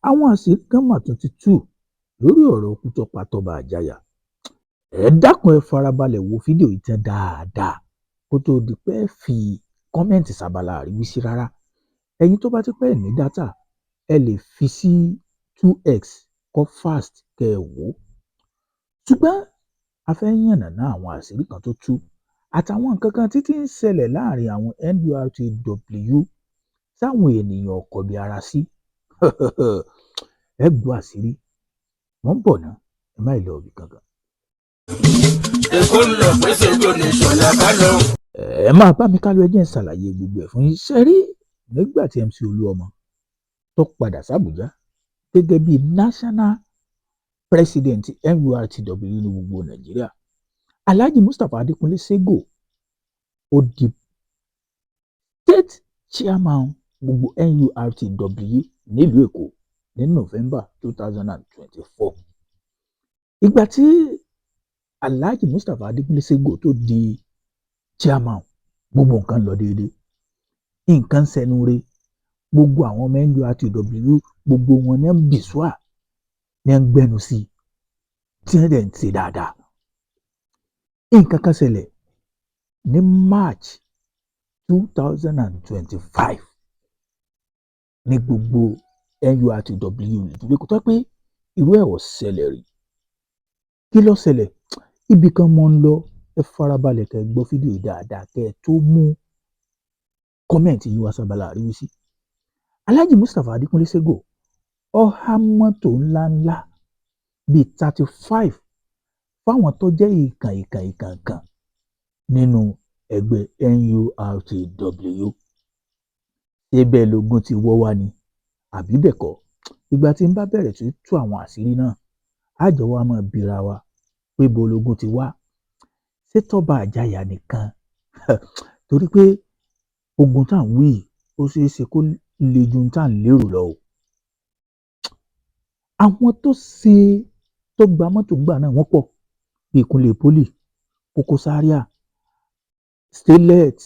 àwọn àṣírí kan mà tún ti tú lórí ọ̀rọ̀ ikú tó pa Tọ́ba Àjàyà. Ẹ dákun ẹ farabalẹ̀ wo fídíò yìí tán dáadáa kó tó di pé ẹ fi kọ́mẹ́ǹtì sábàlá àríwísí rárá. Ẹ̀yin tó bá ti pẹ́ ní dátà ẹ lè fi sí 2x kó fast kẹ́ ẹ wò ó. Ṣùgbọ́n a fẹ́ yànnàná àwọn àṣírí kan tó tú àtàwọn nǹkan kan títí ń ṣẹlẹ̀ láàrin àwọn NURTW táwọn ènìyàn ọkọ̀ bí ara sí. Ẹ gbọ́ àṣírí wọ́n bọ̀ ná ẹ má lọ ibì kankan. Èkó ń lọ pèsè gbòòní Ṣọlá bá lọ. Ẹ máa bá mi ká lọ ẹ jẹ́ n ṣàlàyé gbogbo ẹ̀ fún yín. Ṣé rí nígbà tí MC Olúọmọ tó padà sàbújá gẹ́gẹ́ bí national president NURTW ní gbogbo Nàìjíríà, Alhaji Mustapha Adékúnlé Ségò ó di state chairman gbogbo NURTW nílùú Èkó ní November 2024. Ìgbà tí Alhaji Mustapha Adékúnlé Ségò tó di chairman, gbogbo nǹkan lọ déédéé, nǹkan sẹnu re, gbogbo àwọn ọmọ NURTW gbogbo wọn ní ń bìsúà ní ń gbẹnu sí i tí wọ́n dẹ̀ ń ṣe dáadáa. Nǹkan kan ṣẹlẹ̀ ní March 2025 ní gbogbo NURTW ìdílé kó tó pé irú ẹ̀ ò ṣẹlẹ̀ rí. Kí ló ṣẹlẹ̀? Ibì kan mọ́ ń lọ, ẹ farabalẹ̀ kẹ́ ẹ gbọ́ fídíò dáadáa kẹ́ ẹ tó mú kọ́mẹ̀ntì yín wá sábàlá àríwísí. Alhaji Mustapha Adékúnlé Ségò ó há mọ́tò ńláńlá bíi 35 fáwọn tó jẹ́ ìkàn nínú ẹgbẹ́ NURTW. Ibẹ̀ lógún ti wọ́ wá ni àbí bẹ́ẹ̀ kọ́? Ìgbà tí n bá bẹ̀rẹ̀ sí tú àwọn àṣírí náà á jọ wá máa bira wa pé bo lógún ti wá. Ṣé Tọ́ba Àjàyà nìkan? Torí pé ogun tá à ń wí ó ṣeé ṣe kó le ju tá à ń lérò lọ o. Àwọn tó gba mọ́tò ńgbà náà wọ́n pọ̀ bíi Kúnlé Pólì, Koko Zaria, Starlet.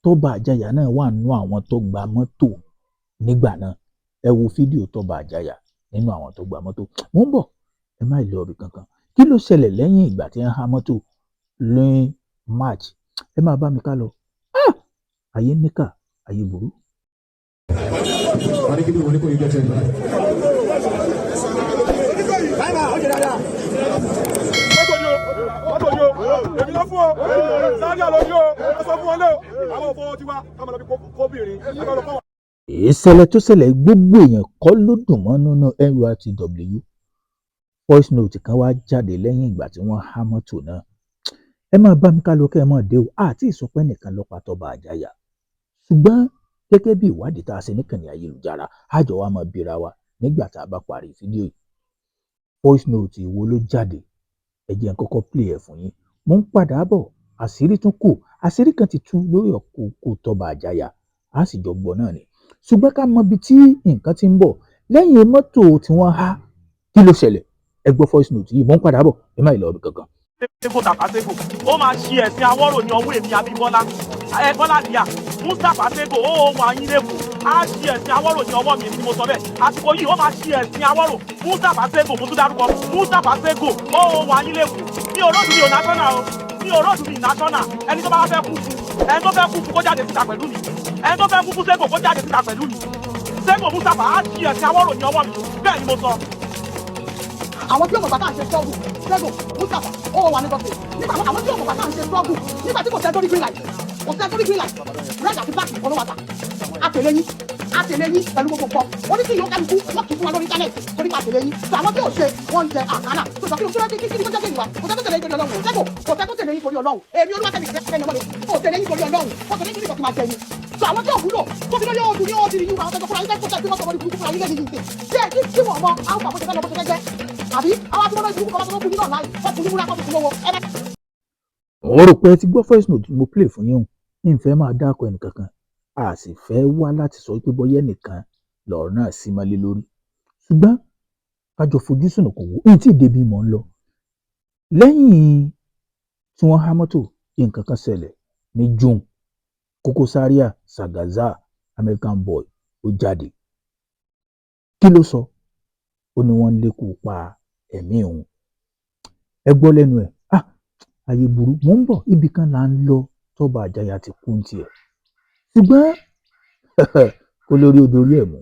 Tọ́ba Àjàyà náà wà nínú àwọn tó gba mọ́tò nígbà náà. Ẹ wo fídíò Tọ́ba Àjàyà nínú àwọn tó gba mọ́tò. Mo ń bọ̀ ẹ má lọ ibì kankan. Kí ló ṣẹlẹ̀ lẹ́yìn ìgbà tí wọ́n há mọ́tò ní March? Ẹ máa bá mi ká lọ. Ayé níkà, ayé burú. Ìṣẹ̀lẹ̀ tó ṣẹlẹ̀ gbogbo èèyàn kọ́ ló dùn mọ́ nínú NURTW. Voice note kan wá jáde lẹ́yìn ìgbà tí wọ́n há mọ́tò náà. Ẹ máa bá mi ká lọ kẹ́ ẹ mọ̀ dé o. Àti ìsọpẹ́ nìkan ló pa Tọ́ba Àjàyà. Ṣùgbọ́n gẹ́gẹ́ bí ìwádìí tá a ṣe níkànnì ayélujára, á jọ wá máa bira wa nígbà tá a bá parí fídíò yìí. Voice note wo ló jáde? Ẹ jẹ́ n kọ́kọ́ play ẹ̀ fún yín. Mo ń padà bọ̀. Àṣírí tún kù. Àṣírí kan ti tú lórí ọ̀kú Tọ́ba Àjàyà. Á sì jọ gbọ́ náà ni. Ṣùgbọ́n ká mọ ibi tí nǹkan ti ń bọ̀. Lẹ́yìn mọ́tò tí wọ́n há, kí ló ṣẹlẹ̀? Ẹ gbọ́ voice note yìí. Mo ń padà bọ̀. Ẹ má lọ ibì kankan. Ségò tàbá Ségò ó máa ṣe ẹ̀sìn Awórò ní ọwọ́ èmi Abímbọ́lá Bọ́lá Ìyá Mustapha Ségò ó wà yín lẹ́kọ̀ọ́ á ṣe ẹ̀sìn Awórò ní ọwọ́ mi tí mo sọ bẹ́ẹ̀ àsìkò yìí ó máa ṣe ẹ̀sìn Awórò Mustapha Ségò mo tún dárúkọ Mustapha Ségò ó wà yín lẹ́kọ̀ọ́ ní òróòdù mi ò national o ní òróòdù mi national ẹni tó bá fẹ́ kú fún kó jáde síta pẹ̀lú mi ẹni tó fẹ́ kú fún Ségò kó jáde síta pẹ̀lú mi Ségò Mustapha á ṣe ẹ̀sìn Awórò ní ọwọ́ mi bẹ́ẹ̀ ni mo sọ. Àwọn tí ọmọ bàtà ń ṣe struggle Ségò Mustapha ó wà ní gọ́ọ̀fẹ̀ nígbà àwọn tí ọmọ bàtà ń ṣe struggle nígbà tí kò sẹ́ torí green light red àti black nìkan ló wà tà àtẹ̀lé yín pẹ̀lú gbogbo nǹkan wọ́n ní kí ìyóò kálukú wọ́n kì í fún wa lórí internet torí pa àtẹ̀lé yín tó àwọn tí ò ṣe wọ́n ń jẹ àkàlà tó sọ kí ló kí ló jẹ́ ìwà kò tẹ́kọ̀ tẹ̀lé yín torí Ọlọ́run Ségò kò tẹ́kọ̀ tẹ̀lé yín torí Ọlọ́run èmi Olúwakẹ́mi ìfẹ́ ọmọdé kò tẹ̀lé yín torí Ọlọ́run kò tẹ̀lé yín torí ìkọ̀tí máa jẹ yín tó àwọn tí ò wúlò tó fi lórí ọdún ní ọdún yìí wà àwọn tẹ́kọ̀ fúnra yín tẹ́kọ̀ tẹ́kọ̀ tẹ́kọ̀ burúkú fúnra yín lẹ́yìn yìí ṣe kí wọ́n mọ àwọn àbójútó fẹ́ lọ bó ṣe fẹ́ jẹ́ àbí àwọn tí wọ́n lọ ìdúró kọ́ tó kún nínú ọ̀la yìí wọ́n kún ní múra kọ́ tó kún lówó ẹ̀rẹ́. Mo rò pé ẹ ti gbọ́ voice note mo play fún yín o. Ní ìfẹ́ máa dákọ̀ ẹnìkankan. A sì fẹ́ wá láti sọ pé bọ́yá ẹnìkan lọ̀rọ̀ náà sí mọ́lé lórí. Ṣùgbọ́n ká jọ fojú sùnùkùn wò ní tí ìdèbí mọ̀ ń lọ. Lẹ́yìn tí wọ́n há mọ́tò, nǹkan kan ṣẹlẹ̀ ní June. Koko Zaria, Sagaza, American Boy ó jáde. kí ló sọ? Ó ní wọ́n lékú pa ẹ̀mí òun. Ẹ gbọ́ lẹ́nu ẹ̀, ayé burú, mò ń bọ̀, ibì kan là ń lọ tọ́ba àjàyà ti kú ní tiẹ̀. Ṣùgbọ́n kó lórí odò orí ẹ̀ mú.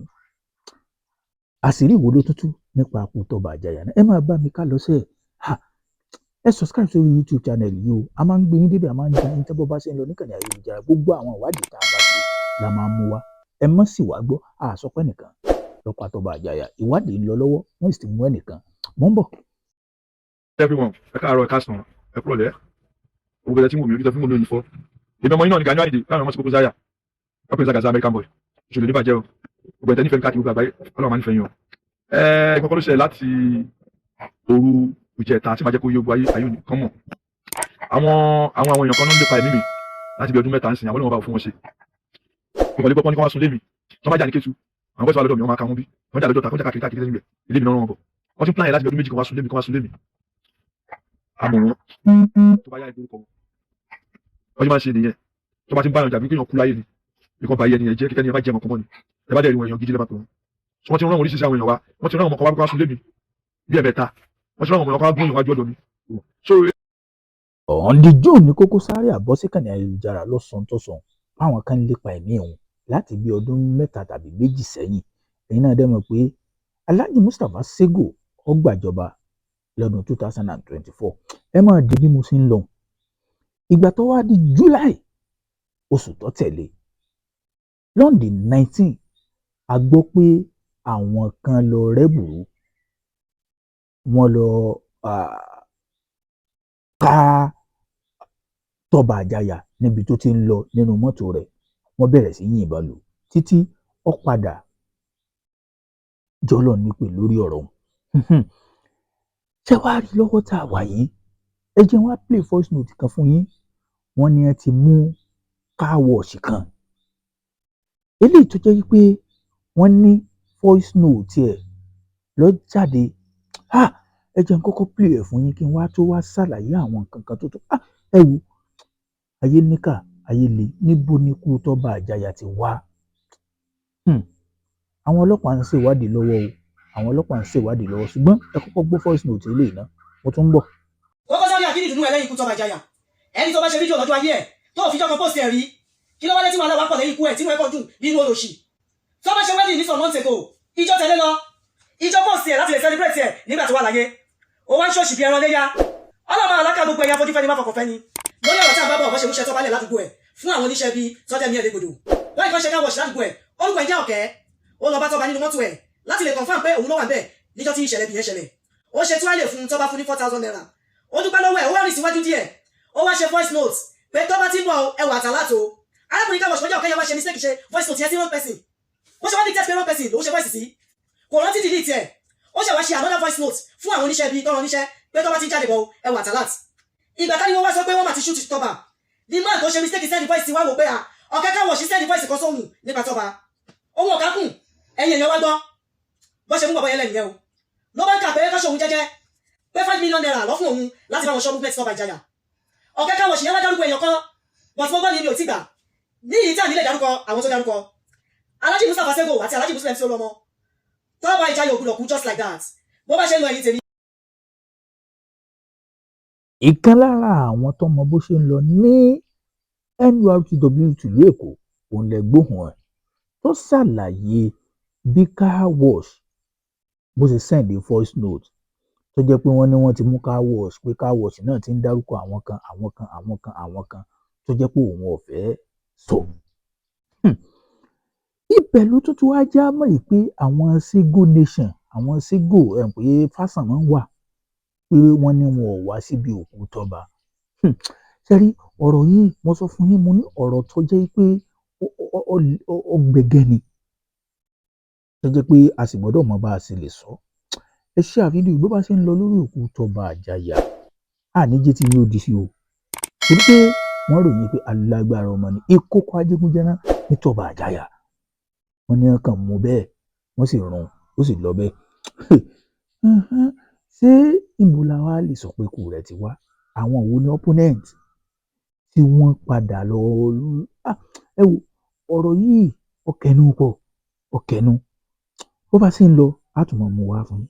Àṣírí wo ló tútù nípa àpò tọ́ba àjàyà náà? Ẹ máa bá mi ká lọ sẹ́ẹ̀. Ẹ subscribe sórí YouTube channel yìí o. A máa ń gbé yín débẹ̀, a máa ń jẹ yín tẹ́bọ̀ bá ṣe ń lọ níkànnì ayélujára. Gbogbo àwọn ìwádìí tá a bá ṣe la máa ń mú wá. Ẹ má sì wá gbọ́, àsọpẹ́ nìkan ló pa tọ́ba àjàyà. Ìwádìí ń lọ lọ́wọ́, wọ́n sì ti mú ẹnìkan. Mò ń bọ̀. Everyone, ẹ káàárọ̀, ẹ káàsán, ẹ kúrọ̀lẹ́. Gbogbo ẹ̀ tí mo mi ò rí tọ́ fún mi lóyún fọ́. Èmi ọmọ yín náà ní Gani Adide láwọn ọmọ sí Koko Zaria. Wọ́n pè ní Zagaza American boy. Ìṣòro ní bàjẹ́ o. Gbogbo ẹ̀tẹ́ nífẹ̀ẹ́ káàkiri gbogbo àgbáyé. Ọlọ́run máa nífẹ̀ẹ́ yín o. Ìkọ̀kọ̀ ló ṣẹlẹ̀ láti òru ìjẹta tí màá jẹ́ kó yé gbogbo ayé kan mọ̀. Àwọn èèyàn kan ló ń lépa ẹ̀mí mi láti bí ọdún mẹ́ta ń sìn, àwọn olóòwò bá fún wọn ṣe. Ìkọ̀lẹ́ gbọ́pọ́n ní kí wọ́n sún lé mi. Tọ́ bá jà ní Kétu, àwọn bọ́sì wà lọ́dọ̀ mi, wọ́n máa ka wọn bí. Wọ́n jà lọ́jọ́ ta, wọ́n jà káàkiri lẹ́yìn rẹ̀. Ilé mi náà rán wọn bọ̀. Wọ́n ti ń plan yẹn láti bí ọdún méjì kan wá sún lé mi. Àmọ̀ràn tó bá yá ìgbórúkọ wọn. Wọ́n ti máa ń ṣe nìyẹn. Tó bá ti ń bá yàn jà bí kéèyàn kú láyé ni. Ìkan bá yẹ ni ẹ jẹ́ kíkẹ́ ni ẹ bá jẹ́ ọmọ kan mọ́ ni. Ẹ bá dẹ̀ rí wọn èèyàn gidi lẹ́bàá pé wọn. Wọ́n ti rán wọn oríṣiríṣi àwọn èèyàn wa. Wọ́n ti rán ọmọ kan wá sún lé mi bí ẹ̀mẹ́ta. Wọ́n ti rán ọmọ kan wá gbóyún wájú ọ̀dọ̀ mi. Ọ̀ǹdí June ní Koko Zaria bọ́ síkànnì ayélujára lọ́sàn-án tó sàn fáwọn kan lépa ẹ̀mí òun láti bí ọdún mẹ́ta tàbí méjì sẹ́yìn. Ẹ̀yin náà dẹ̀ mọ̀ pé Alhaji Mustapha Sego ó gbàjọba lọ́dún 2024. Ẹ máa di bí mo ṣe ń lọ. Ìgbà tó wá di July oṣù tó tẹ̀lé lọ́ndì 19 a gbọ́ pé àwọn kan lọ rẹ́bùrú, wọ́n lọ ká tọ́ba àjàyà níbi tó ti ń lọ nínú mọ́tò rẹ̀. Wọ́n bẹ̀rẹ̀ sí yìnbọn lù títí ó padà jọlọ nípè lórí ọ̀rọ̀ òun. Ṣé wàá rí lọ́wọ́ tá a wà yìí? Ẹ jẹ́ wá play voice note kan fún yín. Wọ́n ní ẹ ti mú car wash kan. Eléyìí tó jẹ́ pé wọ́n ní voice note ẹ̀ lọ jáde. Ẹ jẹ́ n kọ́kọ́ play ẹ̀ fún yín kí n wá tó wá ṣàlàyé àwọn nǹkan kan tó tó. Ẹ wo ayé níkà, ayé le, níbo ni ikú tọ́ba àjàyà ti wá? Àwọn ọlọ́pàá ń ṣèwádìí lọ́wọ́ o. Àwọn ọlọ́pàá ń ṣèwádìí lọ́wọ́, ṣùgbọ́n ẹ kọ́kọ́ gbọ́ voice note eléyìí náà. Mo tún ń bọ̀. Koko Zaria kí ni ìdùnnú ẹ lẹ́yìn ikú tọ́ba àjàyà? Ẹni tó bá ṣe fídíò lọ́jọ́ ayé ẹ̀ tó fi jọ́kan post ẹ̀ rí. Kí ló wá dé tí wàhálà wá pọ̀ lẹ́yìn ikú ẹ̀ tí wọ́n kọ́ dùn nínú olóṣì? Tó bá ṣe wedding ní some months ago, ìjọ tẹ̀lé lọ. Ìjọ post ẹ̀ láti lè celebrate ẹ̀ nígbà tó wà láyé. Ó wá ń ṣọ́ọ̀ṣì bí ẹran léyà. Ọlọ́mọ aláka gbogbo ẹ̀yà fojú fẹ́ni má fọkàn fẹ́ni. Lórí ọ̀rọ̀ tí a bá bọ̀ wọ́n ṣe mú ṣẹ́tọ́ balẹ̀ ládùúgbò ẹ̀ fún àwọn oníṣẹ́ bíi sọ́jà mi ẹ̀lẹ́gbòdò. Wọ́n ìkan ṣe ká wọ̀ṣì ládùúgbò ẹ̀. Orúkọ ìjà ọ̀kẹ́. Ó lọ bá tọ́ba nínú mọ́tò ẹ̀ láti lè confirm pé òun ló wà ńbẹ̀ níjọ́ tí ìṣẹ̀lẹ̀ bí yẹn ṣẹlẹ̀. Ó ṣe túwálè fún tọ́ba fún ní 4,000 naira. Ó dúpẹ́ lọ́wọ́ ẹ̀, ó wá rìn síwájú díẹ̀. Ó wá ṣe voice note pé tọ́ba tí ń bọ̀ ẹwà àtàlátò. Arákùnrin káwọ̀ ṣọ́jà ọ̀kẹ́ yẹn wá ṣe mistake ṣe voice note yẹn sí wrong person. Ó ṣe wá ní test pé wrong person ló ṣe voice sí. Kò rántí delete ẹ̀. Ó ṣe wá ṣe another voice note fún àwọn oníṣẹ́ bíi tọ́rọ oníṣẹ́ pé tọ́ba tí ń jáde bọ̀ ẹwà àtàlát. Ìgbà táni wọ́n wá sọ pé wọ́n máa ti shoot tọ́ba. Ní máa tó ṣe mistake send voice sí wá wò pé ọ̀kẹ́ káwọ̀ ṣe send voice kan sóhun nípa tọ́ba. Ohun ọ̀ká kùn ẹ̀yìn èèyàn wá gbọ́. Bọ́ ṣe mú bàbá yẹn lẹ́nu yẹn o. Ló bá ń kà pé káṣọ òun jẹ́jẹ́ pé 5 million naira lọ fún òun láti bá wọn ṣọ́ movement tọ́ba àjàyà. Ọ̀kẹ́ káwọ̀ ṣì yẹn wá dárúkọ èèyàn kan but mo gbọ́ ni mi ò tí gbà. Ní ìyí tí à nílẹ̀ dárúkọ àwọn tó dárúkọ. Alhaji Mustapha Sego àti Alhaji Muslim sí olómọ. Tọ́ba àjàyà ògùdọ̀ kú just like that. Bó bá ṣe ń lọ ẹ̀yìn tèmi. Ìkan lára àwọn tó mọ bó ṣe ń lọ ní NURTW tìlú Èkó òun lẹ gbóhùn ẹ̀ tó ṣàlàyé bí car wash bó ṣe send voice note tó jẹ́ pé wọ́n ní wọ́n ti mú car wash pé car wash náà ti ń dárúkọ àwọn kan tó jẹ́ pé òun ò fẹ́ sọ. Ibẹ̀ ló tún ti wá já mọ́ pé àwọn Sego nation, àwọn Sego pé Fásànmọ́ wà pé wọ́n ní wọn ò wá síbi òkú tọ́ba. Ṣẹ́rí ọ̀rọ̀ yìí mo sọ fún yín, mo ní ọ̀rọ̀ tó jẹ́ pé ó gbẹgẹ́ ni. Tó jẹ́ pé a sì gbọ́dọ̀ mọ bá a ṣe lè sọ. Ẹ ṣe àfihàn bó bá ṣe ń lọ lórí òkú tọ́ba àjàyà. Àníjẹ́ tí yóò di sí o. Torí pé wọ́n ròyìn pé alágbára ọmọ ni ìkókó ajégúnjẹrán ní tọ́ba àjàyà. Wọ́n ní ọkàn mú bẹ́ẹ̀, wọ́n sì rún, ó sì lọ bẹ́ẹ̀. Ṣé ìbò la wá lè sọ pé ikú rẹ̀ ti wá? Àwọn wo ni opponent tí wọ́n padà lọ? Ẹ wo ọ̀rọ̀ yìí ọ̀kẹ́nu pọ̀, ọ̀kẹ́nu. bó bá sì ń lọ á tún máa mú wá fún yín.